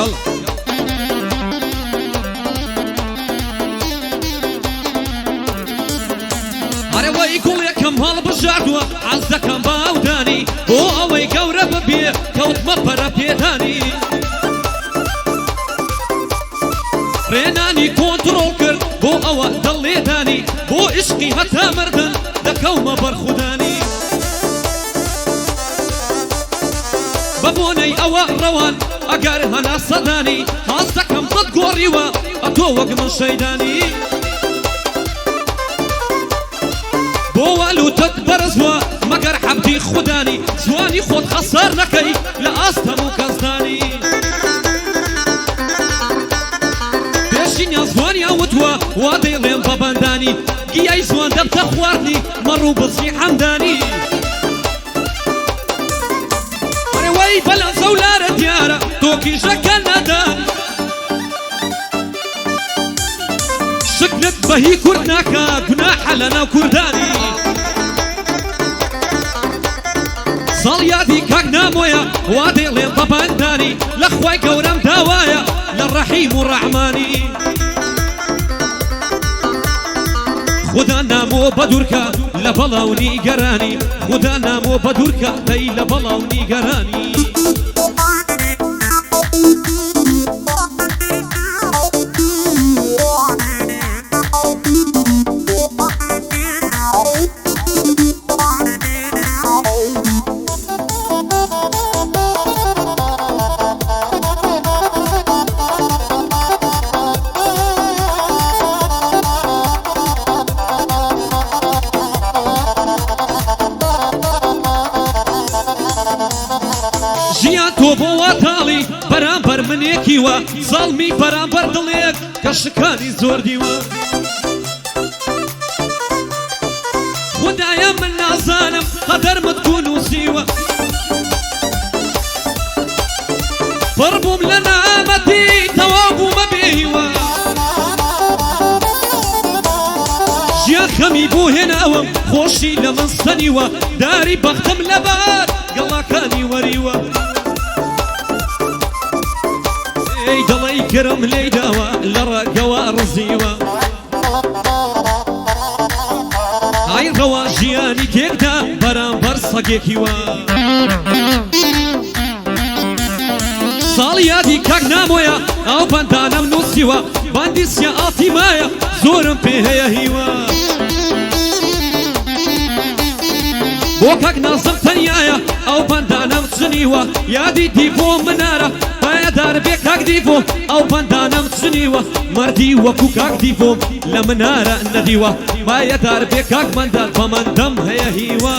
يلا هاري ويقول يا كم هالبجاردوا عزكم باوداني بو اوي قورب بيه كوت مبرا بيداني ريناني كونترول كر بو اوا دليداني بو عشقي هتا مردن دكوم برخداني بابوني اوا روان اقار هنا صداني هازدكم ضد قوريوا اتوق من شيداني بوالو تكبر زوا مقر حبتي خداني زواني خود خسر نكي لأستمو كزداني بيشين يا زواني اوتوا وادي لين بابانداني قياي زوان دبت خوارني مرو بصي حمداني وي بلا زولارة ديارة توكي شكا ندان شكلت بهي كردناكا قناح لنا كرداني صاليادي كاك نامويا وادي لين طبانداني لخواي قورم داوايا للرحيم الرحماني خدا نامو بدوركا لبلاوني قراني خدا نامو بدوركا تي لبلاوني قراني جيان تو بواتالي برامبر من يكيوا ظلمي برامبر دليك كشكاني زور ديوا خدايا من نازانم قدر ما تكونوا سيوا فربوم لنا امتي توابو ما بيهوا جيان خمي بو هناوا خوشي لمن صنيوا داري بختم لبار قلا كاني وريوا اي دلي كرم لي دوا لرا قوا رزيوا هاي غوا جياني كيكتا برام برصقيكيوا صاليادي كاك نامويا او بندانا منوسيوا بانديسيا آتي مايا زورم بيهيا هيوا بوكاك ناصر تنيايا او بندانا متسنيوا يادي ديفو منارة بايا دار بيكاك ديفو او بندانا متسنيوا مردي وكوكاك ديفو لمنارة نديوا بايا دار بيكاك مندال فمندم هيا هيوا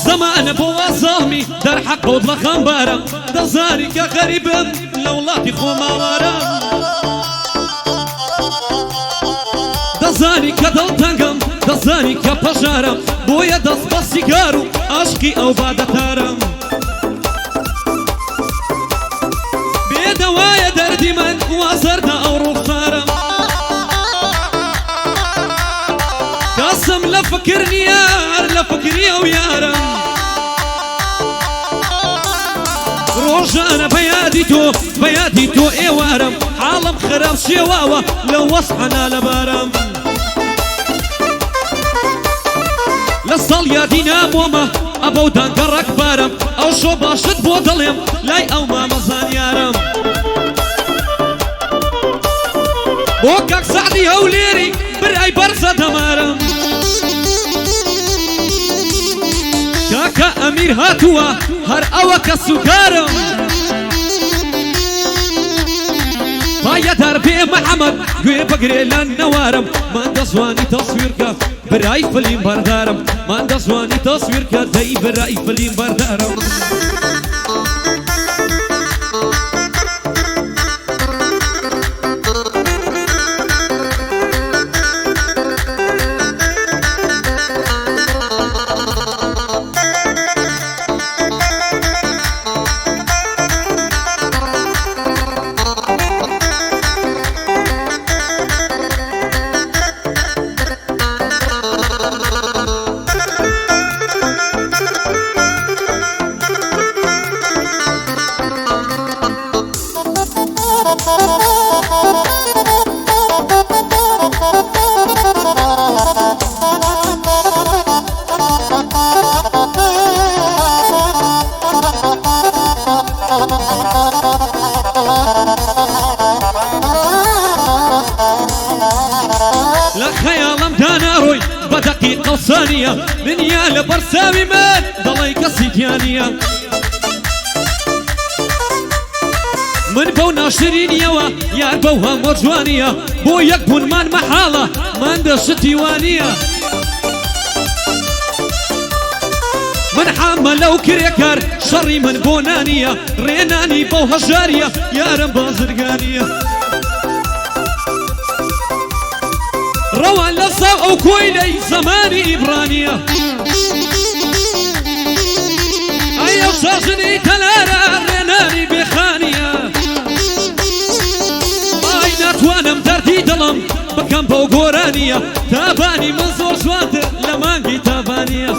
زمان بوا ظلمي در حق وضل خنبارم دزاري كغريب لولاتي خمارم دزاري كدل تنقم دزاري كبجارم بويا دز بسيجارو عشقي او بادتارم بيدوايا دردي من وازرنا او رخارم قاسم لفكرني يار لفكرني ويارم روجانا بيادي تو ايوارم عالم خراب شواوا لو وصحنا لبارم للصاليادي ناموما ابو دانقرك بارم او شو باشد بودلم لاي او ما مزان يارم بوكاك سعدي هوليري براي برزة دمارم كاكا امير هاتوا هر اوكا سكارم بايا دربي محمد قوي بقري للنوارم ما دسواني تصويرك براي فلين بردارم ما دسواني تصويرك داي براي فلين بردارم بدقيقة وثانية دنيا لبرساوي من ضلي قصيديانية من بونا شرين يوا يا بوها مرجوانية بو يكبون من محالة من دش ديوانية من حامل وكريكر شري من بونانية ريناني بوها جارية يا رب زرقانية روان لصاق وكويلي زماني إبرانية أيو شاشني تلارا ريناني بخانية أي ناتوانم دردي دلم بكم بو قورانية تاباني منصور سواد لمانجي تابانية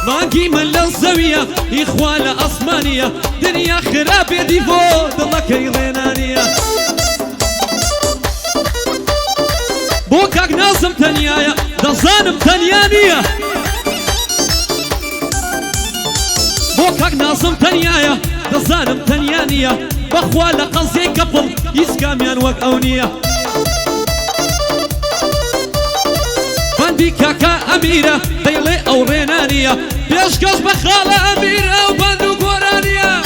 مانجي من للزاوية إخوالة أصمانية دنيا خراب يدي فود الله كي رينانية بوكاك نازم تنيايا دزانم تنيانية بوكاك نازم تنيايا دزانم تنيانية بخوالا قصي قبل يسكاميان وك أونية باندي كاكا أميرة ديلي أو رينانية بيشكش بخالة أميرة وباندو قورانية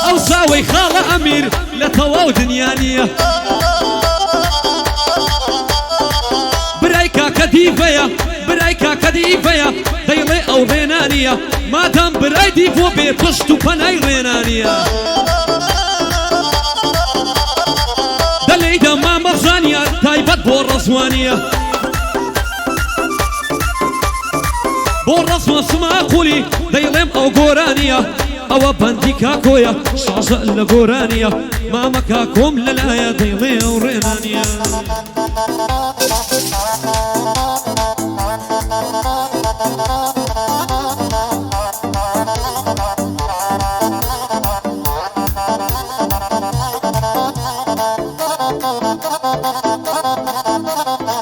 أو ساوي خالة أمير لتواو دنيانية برايكا كديفيا برايكا كديفيا ديلي أو رينانية ما دام براي ديفو بيبشتو بناي رينانية دلي دما مرزانية تايبت بورزوانية بورزوان سما قولي ديليم أو قورانية أو بندي كاكويا شاشة لقورانية ما مكاكم للايا ديلي ورينانية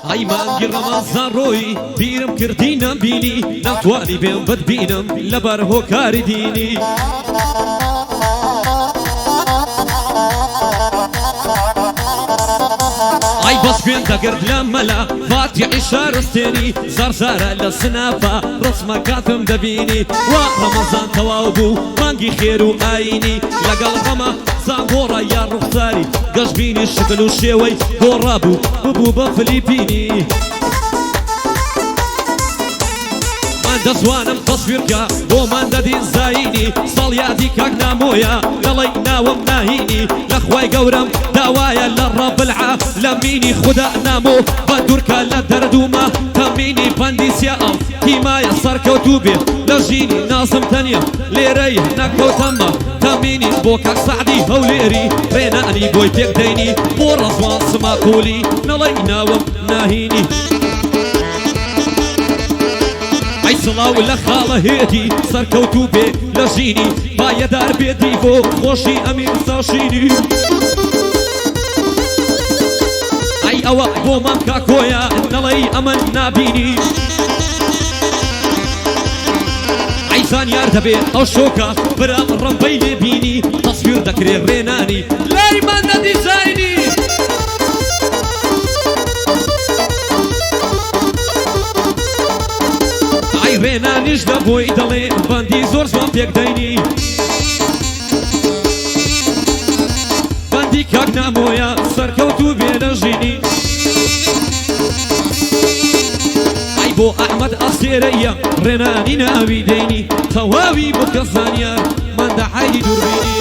هاي مانجي رمضان روي بيرم كردينا بيني نتواني بين بدبينم لبر هو كاري ديني هاي بس بين دقر لما لا فاتح شارستيني زرزارة للسنافة رسمة كاثم دبيني ورمضان توابو مانجي خيرو آيني لقل غما زانغورا يا رخصاري قشبيني الشكل والشيوي غورابو ببوبا فليبيني من دزوانم تصويركا ومن ددين زايني صالياتي كاك نامويا دلي ناوم ناهيني لخواي قورم داوايا للرب العالميني خدا نامو بدوركا لدردوما تميني بانديسيا أو كيما يسر كوتوبي لجيني ناظم تانية ليري ناكو تما تميني بوكاك سعدي هوليري ريناني بويتك ديني بورزوان سما قولي نلي ناوم ناهيني أي صلاة ولا خالة هيدي صار كوتوبي لجيني بايا دار بيدي فوق خوشي أمير ساشيني أي أوا بو مامكا كويا نلي أمن نابيني عيسان ياردبي أو شوكا برا رمبي بيني تصوير ذكري ريناني لاي من ديزايني ڕێنانیش لە بۆی دەڵێ بەندی زۆر زۆر پێک دەینی بەندی کاک نامۆیە سەرکەوت و بێنە ژینی ئەی بۆ ئەحمەد ئەسێرەیە ڕێنانی ناوی دەینی تەواوی بۆ کەس زانیار مەندەحەی دووربینی